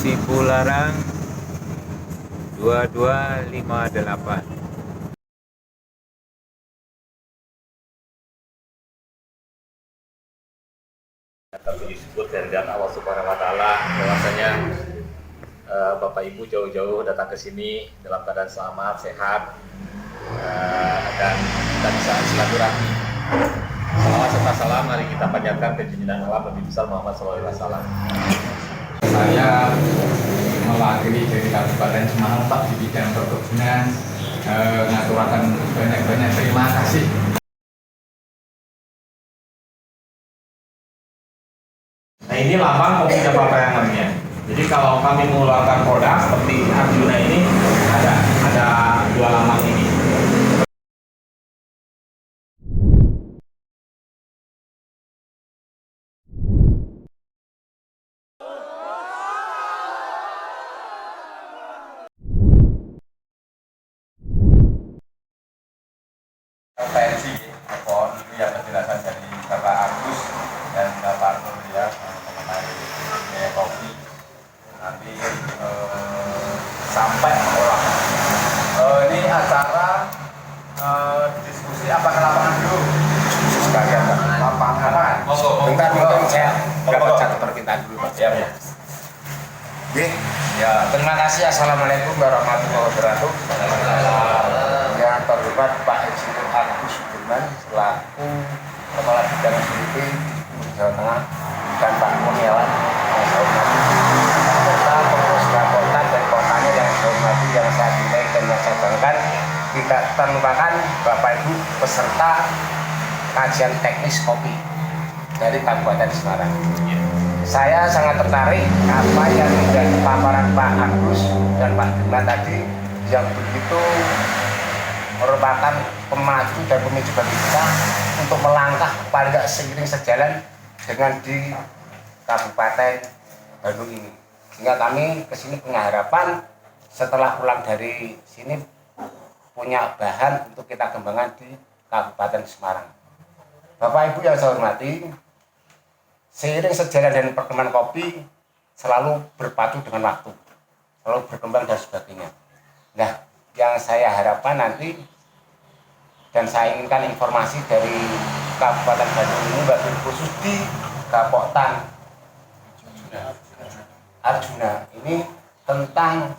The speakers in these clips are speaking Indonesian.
Cipularang 2258. Kami disebut dari Allah Subhanahu Wa Taala bahwasanya Bapak Ibu jauh-jauh datang ke sini dalam keadaan selamat, sehat, dan kita bisa silaturahmi. Salawat serta salam mari kita panjatkan ke junjungan Allah Nabi besar Muhammad SAW. Saya mewakili dari Kabupaten Semarang Pak di bidang perkebunan, ngaturaken banyak-banyak terima kasih. Nah, ini lambang kopi Java namanya. Jadi kalau kami mengeluarkan produk seperti Arjuna ini ada dua lambang ini. Potensi, mohon lihat penjelasan dari Bapak Agus dan Bapak Nur ya mengenai kopi. Nanti sampai olahan. Ini acara diskusi apa ke lapangan dulu? Sekalian lapangan. Bentar mungkin saya dapat satu permintaan dulu Pak. Ya. Ya, terima kasih. Assalamualaikum warahmatullahi wabarakatuh. Yang terhormat Pak Insinyur Agus Sudirman selaku Kepala Bidang SDP di Jawa Tengah dan Pak Kurniawan yang saya hormati serta pengurus kota dan kotanya yang saya hormati, yang saya cintai dan yang saya banggakan. Tidak terlupakan Bapak Ibu peserta kajian teknis kopi dari Kabupaten Semarang. Saya sangat tertarik apa yang menjadi paparan Pak Agus dan Pak Dirman tadi yang begitu merupakan pemacu dan pemicu bagi kita untuk melangkah paling tidak seiring sejalan dengan di Kabupaten Bandung ini. Sehingga kami kesini punya harapan setelah pulang dari sini punya bahan untuk kita kembangkan di Kabupaten Semarang. Bapak Ibu yang saya hormati, seiring sejalan dan perkembangan kopi selalu berpacu dengan waktu, selalu berkembang dan sebagainya. Nah, yang saya harapkan nanti dan saya inginkan informasi dari Kabupaten Bandung ini wabil khusus di Gapoktan Arjuna ini tentang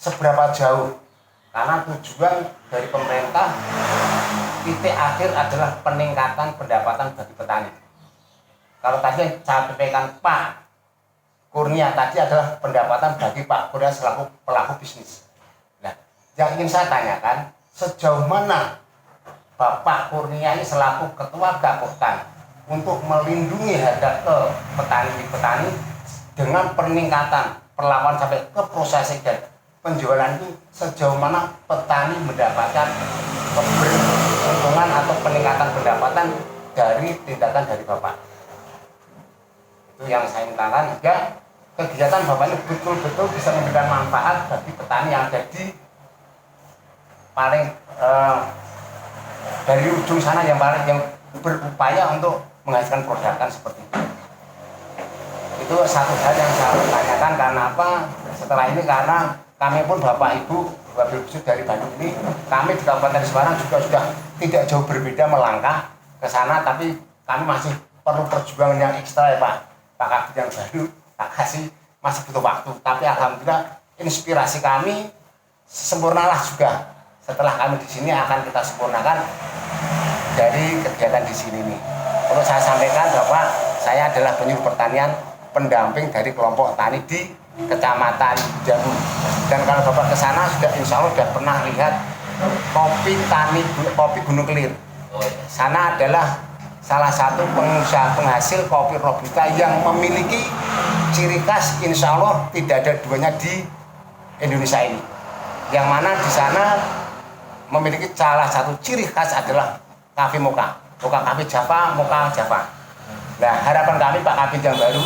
seberapa jauh, karena tujuan dari pemerintah titik akhir adalah peningkatan pendapatan bagi petani. Kalau tadi yang saya sampaikan Pak Kurnia tadi adalah pendapatan bagi Pak Kurnia selaku pelaku bisnis. Nah, yang ingin saya tanyakan, sejauh mana Bapak Kurnia ini selaku Ketua Gapoktan untuk melindungi harga ke petani dengan peningkatan perlakuan sampai ke prosesing dan penjualan itu, sejauh mana petani mendapatkan keuntungan atau peningkatan pendapatan dari tindakan dari Bapak. Itu yang saya mintakan, juga kegiatan Bapak ini betul-betul bisa memberikan manfaat bagi petani yang ada di paling dari ujung sana yang berupaya untuk menghasilkan produk seperti itu. Itu satu hal yang saya tanyakan. Karena apa? Setelah ini karena kami pun Bapak Ibu wabil khusus dari Bandung ini, kami di Kabupaten Semarang juga sudah tidak jauh berbeda melangkah ke sana, tapi kami masih perlu perjuangan yang ekstra ya Pak Kabid yang baru, tak kasih masih butuh waktu. Tapi alhamdulillah inspirasi kami sempurnalah juga. Setelah kami di sini akan kita sempurnakan dari kegiatan di sini nih. Perlu saya sampaikan bahwa saya adalah penyuluh pertanian pendamping dari kelompok tani di Kecamatan Jambu. Dan kalau Bapak ke sana sudah insya Allah sudah pernah lihat kopi Gunung Kelir. Sana adalah salah satu pengusaha penghasil kopi Robusta yang memiliki ciri khas insya Allah tidak ada duanya di Indonesia ini. Yang mana di sana memiliki salah satu ciri khas adalah kafe mocha kafe Java, mocha Java. Nah, harapan kami Pak Kabid yang baru,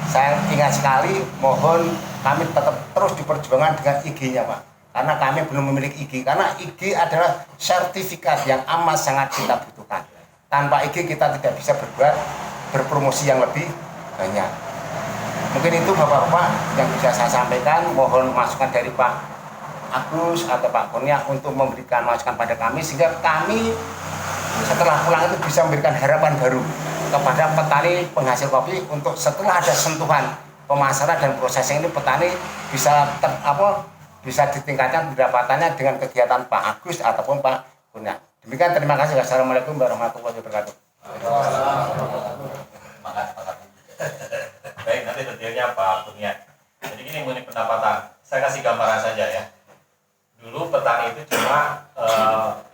saya ingat sekali, mohon kami tetap terus diperjuangkan dengan IG-nya Pak. Karena kami belum memiliki IG, karena IG adalah sertifikat yang amat sangat kita butuhkan. Tanpa IG kita tidak bisa berpromosi yang lebih banyak. Mungkin itu Bapak-Bapak yang bisa saya sampaikan. Mohon masukan dari Pak Agus atau Pak Kurnia untuk memberikan masukan pada kami sehingga kami setelah pulang itu bisa memberikan harapan baru kepada petani penghasil kopi untuk setelah ada sentuhan pemasaran dan prosesnya ini petani bisa bisa ditingkatkan pendapatannya dengan kegiatan Pak Agus ataupun Pak Kurnia. Demikian, terima kasih. Wassalamualaikum warahmatullahi wabarakatuh. Baik, nanti detailnya Pak Kurnia. Jadi gini mengenai pendapatan, saya kasih gambaran saja ya. Dulu petani itu cuma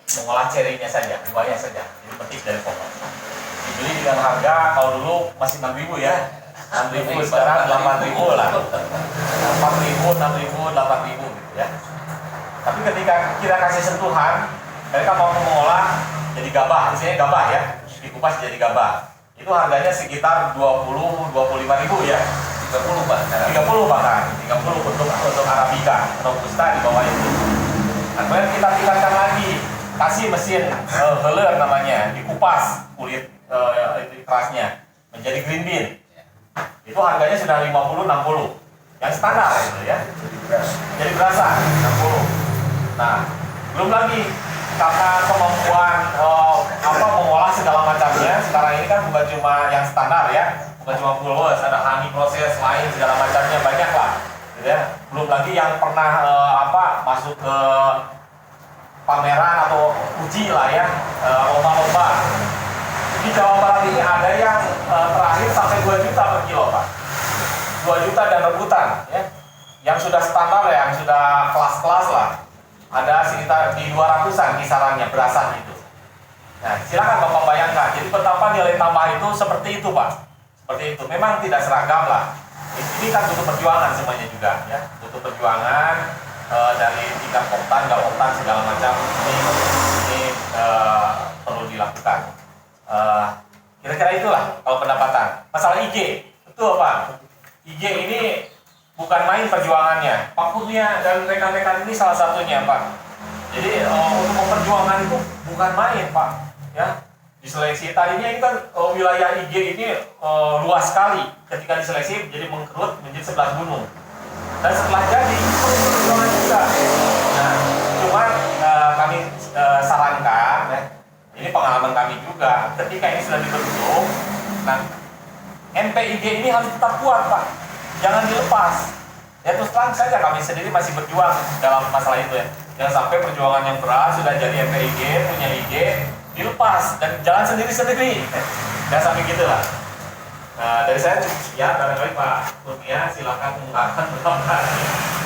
mengolah cerinya saja, buahnya saja, jadi petik dari pohon. Dibeli dengan harga kalau dulu masih 6.000 ya, 6.000 sekarang 8.000 lah, 4.000, 6.000, 8.000 gitu ya. Tapi ketika kita kasih sentuhan, mereka mau mengolah jadi gabah, misalnya gabah ya, dikupas jadi gabah. Itu harganya sekitar 20-25.000 ya. 30 Pak. 30 bahkan. 30 untuk Arabica atau Robusta di bawah itu. Nah, kemudian kita tingkatkan lagi, kasih mesin heler namanya, dikupas kulit kerasnya menjadi green bean. Itu harganya sudah 50-60. Yang standar gitu ya. Jadi berasa 60. Nah, belum lagi karena kemampuan mengolah segala macamnya. Sekarang ini kan bukan cuma yang standar ya, bukan cuma pulwes, ada honey proses lain segala macamnya banyak lah, gitu ya. Belum lagi yang pernah masuk ke pameran atau uji lah ya, lomba-lomba. Di Jawa Barat ini ada yang terakhir sampai 2 juta per kilo Pak, 2 juta dan rebutan ya. Yang sudah standar ya, yang sudah kelas-kelas lah, ada sekitar di 200-an kisarannya berasan itu. Nah, silakan Bapak bayangkan. Jadi betapa nilai tambah itu seperti itu Pak. Seperti itu. Memang tidak seragam lah. Ini kan butuh perjuangan semuanya juga ya. Butuh perjuangan dari tingkat oktan, nggak oktan segala macam. Ini perlu dilakukan. Kira-kira itulah kalau pendapatan. Masalah IG, betul Pak. IG ini bukan main perjuangannya. Pak Kurnia dan rekan-rekan ini salah satunya Pak. Jadi untuk memperjuangkan itu bukan main Pak. Ya, diseleksi tadinya ini kan wilayah IG ini luas sekali. Ketika diseleksi jadi mengkerut menjadi 11 gunung. Dan setelah jadi perlu perjuangan juga. Nah, cuma kami sarankan ya, ini pengalaman kami juga. Ketika ini sudah dibentuk, nah MPIG ini harus tetap kuat Pak. Jangan dilepas. Ya terus terang saja kami sendiri masih berjuang dalam masalah itu ya. Jangan sampai perjuangan yang berat sudah jadi MPIG, punya IG, dilepas dan jalan sendiri-sendiri. Jangan sampai gitu lah. Nah, dari saya cukup sekian. Barangkali Pak Kurnia silakan mengungkapkan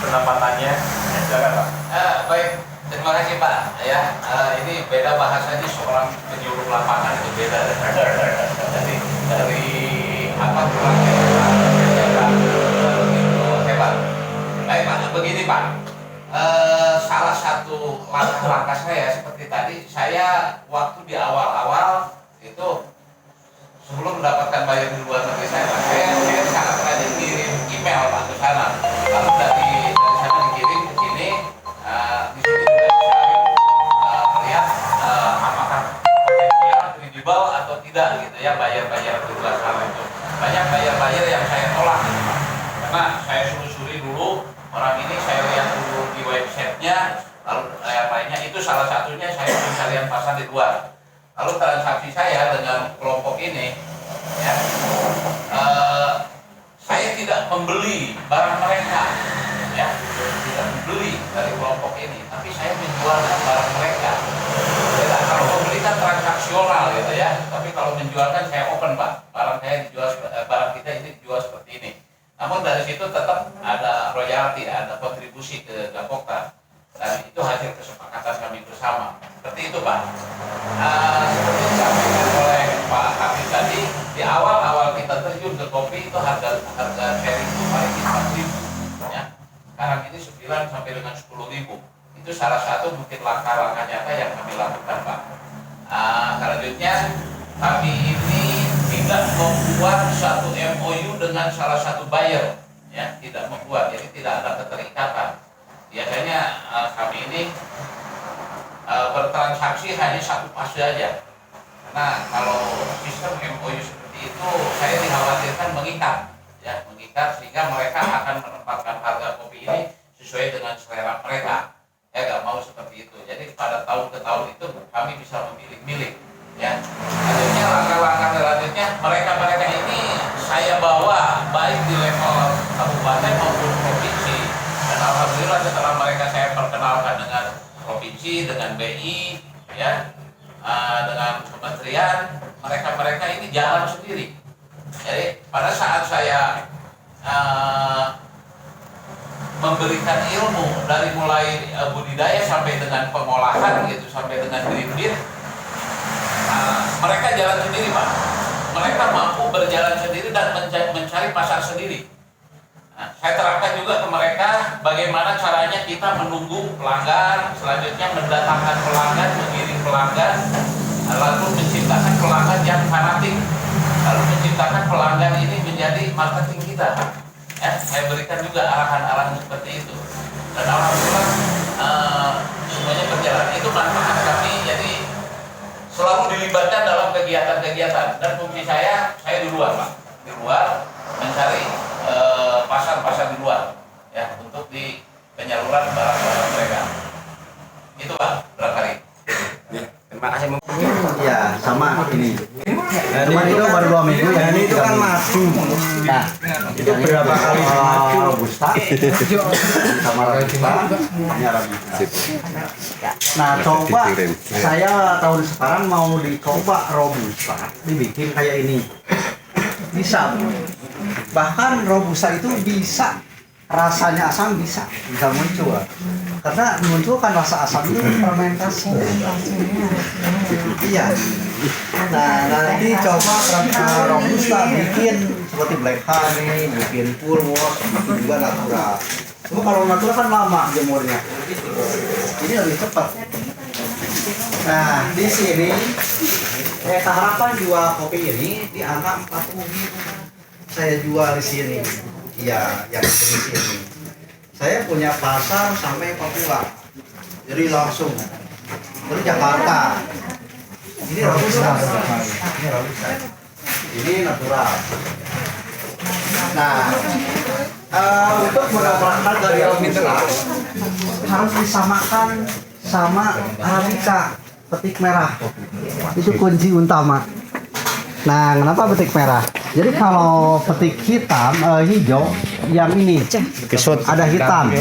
pendapatannya. Silakan Pak. Baik, terima kasih Pak. Ya, ini beda bahasanya, seorang penyuluh lapangan itu beda. Jadi dari apa tulangnya hebat. Baik Pak, begini Pak. Salah satu langkah-langkah saya seperti tadi, saya waktu di awal-awal itu sebelum mendapatkan bayar di luar negeri saya sangat rajin kirim email Pak ke sana. Lalu dari sana dikirim ke sini, di sini sudah dicari melihat apakah potensial kredibel atau tidak gitu ya bayar-bayar di luar sana itu. Banyak bayar-bayar yang saya tolak gitu Pak. Karena saya susuri dulu orang ini, saya lihat dulu di websitenya, lalu lainnya itu salah satunya saya pencarian pasar di luar. Lalu transaksi saya dengan kelompok ini, ya, saya tidak membeli barang mereka, ya, tidak membeli dari kelompok ini, tapi saya menjualkan barang mereka. Ya, kalau membeli kan transaksional gitu ya, tapi kalau menjualkan saya open Pak, barang saya dijual, barang kita ini dijual seperti ini. Namun dari situ tetap ada royalti, ada kontribusi ke Gapokta, dan itu hasil kesepakatan kami bersama. Seperti itu Pak. Seperti disampaikan oleh Pak Habib tadi, di awal-awal kita terjun ke kopi itu harga sharing itu paling 4.000 ya. Sekarang ini 9 sampai dengan 10.000. Itu salah satu mungkin langkah-langkah nyata yang kami lakukan Pak. Selanjutnya kami ini tidak membuat satu MOU dengan salah satu buyer, ya, tidak membuat, jadi tidak ada keterikatan. Biasanya kami ini bertransaksi hanya satu fase saja. Karena kalau sistem MOU seperti itu, saya dikhawatirkan mengikat, ya, mengikat. mengikat sehingga mereka akan menempatkan harga kopi ini sesuai dengan selera mereka. Ya nggak mau seperti itu. Jadi pada tahun ke tahun itu kami bisa memilih-milih. Ya. Akhirnya langkah-langkah selanjutnya mereka ini saya bawa baik di level kabupaten maupun provinsi. Dan alhamdulillah setelah mereka saya perkenalkan dengan provinsi, dengan BI, ya, dengan kementerian, mereka ini jalan sendiri. Jadi pada saat saya memberikan ilmu dari mulai budidaya sampai dengan pengolahan gitu, sampai dengan green, mereka jalan sendiri, Pak. Mereka mampu berjalan sendiri dan mencari pasar sendiri. Nah, saya terapkan juga ke mereka bagaimana caranya kita menunggu pelanggan, selanjutnya mendatangkan pelanggan, mengiring pelanggan, lalu menciptakan pelanggan yang fanatik, lalu menciptakan pelanggan ini menjadi marketing kita. Ya, saya berikan juga arahan-arahan seperti itu. Dan alhamdulillah semuanya berjalan. Itu manfaat kami. Jadi selalu dilibatkan dalam kegiatan-kegiatan. Dan fungsi saya di luar, Pak, di luar mencari pasar-pasar di luar, ya, untuk di penyaluran barang-barang mereka. Itu, Pak, barangkali. Terima kasih. Ya, sama ini. Cuman itu baru 2 minggu ya. Ini itu kan madu. Nah, itu berapa kali madu robusta? Sama robusta, ini arabica. Nah, coba saya tahun sekarang mau dicoba robusta, dibikin kayak ini. Bisa. Bahkan robusta itu bisa rasanya asam bisa muncul. Karena munculkan rasa asam itu fermentasi. Iya. Nah, nanti coba robusta bikin seperti black honey, bikin purwos, bikin juga natural. Cuma kalau natural kan lama jemurnya. Ini lebih cepat. Nah, di sini harapan jual kopi ini di angka 40.000. Saya jual di sini. Iya, yang di sini. Saya punya pasar sampai Papua, jadi langsung dari Jakarta. Ini robusta, ini natural. Nah, untuk mendapatkan harga di robusta harus disamakan sama arabica petik merah. Itu kunci utama. Nah, kenapa petik merah? Jadi kalau petik hijau yang ini ada hitam,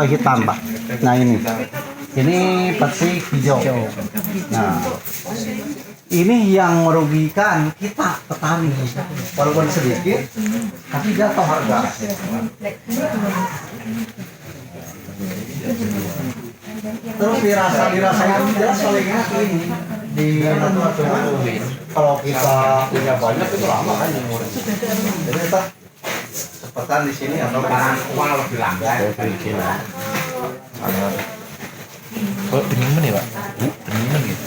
hitam, Pak. Nah, ini petik hijau. Nah, ini yang merugikan kita petani, walaupun sedikit, tapi jatuh harga. Terus dirasanya jelas olehnya ini di kalau kita punya banyak itu lama kan jemur. Jadi kita sepetan di sini atau uang lebih langgan. Oh, dingin ya, Pak? Dingin gitu.